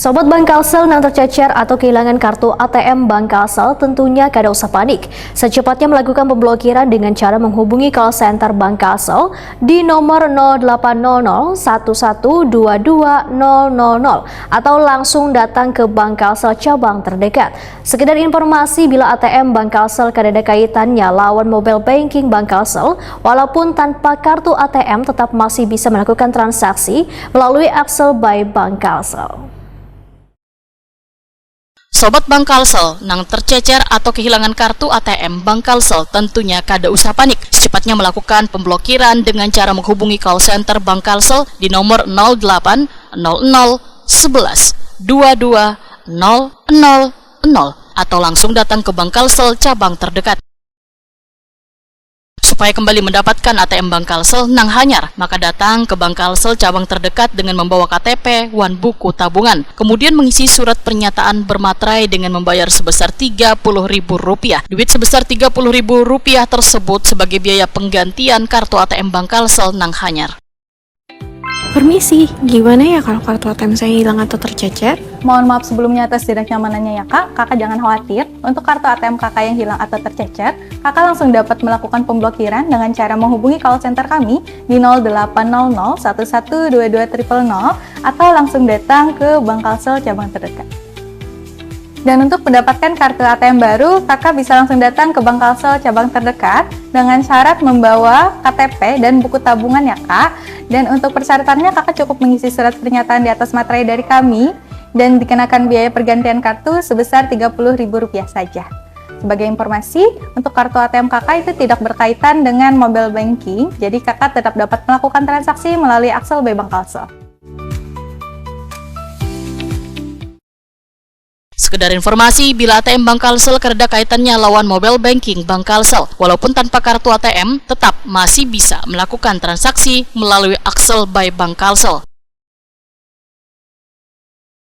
Sobat Bank Kalsel yang tercecer atau kehilangan kartu ATM Bank Kalsel tentunya kada usah panik. Secepatnya melakukan pemblokiran dengan cara menghubungi call center Bank Kalsel di nomor 0800 1122 000 atau langsung datang ke Bank Kalsel cabang terdekat. Sekedar informasi, bila ATM Bank Kalsel kada ada kaitannya lawan mobile banking Bank Kalsel, walaupun tanpa kartu ATM tetap masih bisa melakukan transaksi melalui Axel by Bank Kalsel. Sobat Bank Kalsel nang tercecer atau kehilangan kartu ATM Bank Kalsel tentunya kada usah panik. Secepatnya melakukan pemblokiran dengan cara menghubungi call center Bank Kalsel di nomor 08 00 11 22 000 atau langsung datang ke Bank Kalsel cabang terdekat. Supaya kembali mendapatkan ATM Bank Kalsel nang hanyar, maka datang ke Bank Kalsel cabang terdekat dengan membawa KTP, wan buku tabungan. Kemudian mengisi surat pernyataan bermaterai dengan membayar sebesar Rp30.000. Duit sebesar Rp30.000 tersebut sebagai biaya penggantian kartu ATM Bank Kalsel nang hanyar. Permisi, gimana ya kalau kartu ATM saya hilang atau tercecer? Mohon maaf sebelumnya atas tidak nyamanannya ya kak. Kakak jangan khawatir, untuk kartu ATM kakak yang hilang atau tercecer, kakak langsung dapat melakukan pemblokiran dengan cara menghubungi call center kami di 0800 1122 000 atau langsung datang ke Bank Kalsel cabang terdekat. Dan untuk mendapatkan kartu ATM baru, kakak bisa langsung datang ke Bank Kalsel cabang terdekat dengan syarat membawa KTP dan buku tabungan ya kak. Dan untuk persyaratannya kakak cukup mengisi surat pernyataan di atas materai dari kami dan dikenakan biaya pergantian kartu sebesar Rp30.000 saja. Sebagai informasi, untuk kartu ATM kakak itu tidak berkaitan dengan mobile banking, jadi kakak tetap dapat melakukan transaksi melalui Axel by Bank Kalsel. Sekedar informasi, bila ATM Bank Kalsel kada kaitannya lawan mobile banking Bank Kalsel, walaupun tanpa kartu ATM, tetap masih bisa melakukan transaksi melalui Axel by Bank Kalsel.